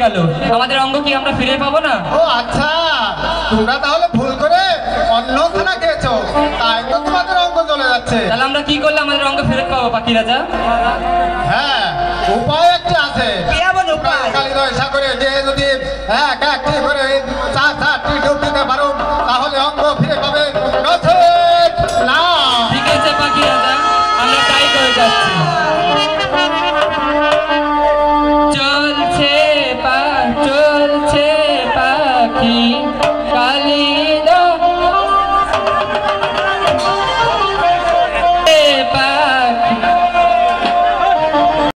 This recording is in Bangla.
গেল, আমাদের অঙ্গ কি আমরা ফিরে পাবো না? ও আচ্ছা, তোমরা তাহলে ভুল করে অন্য খানা খেয়েছো, তাই তো তোমাদের অঙ্গ চলে যাচ্ছে। তাহলে আমরা কি করলে আমাদের অঙ্গ ফেরত পাবো পাখি রাজা? হ্যাঁ, উপায় একটা আছে। কি এমন উপায়? কালী দয় সাগরে যে যদি একটি করে 4-4টি ডুব দিতে পারো,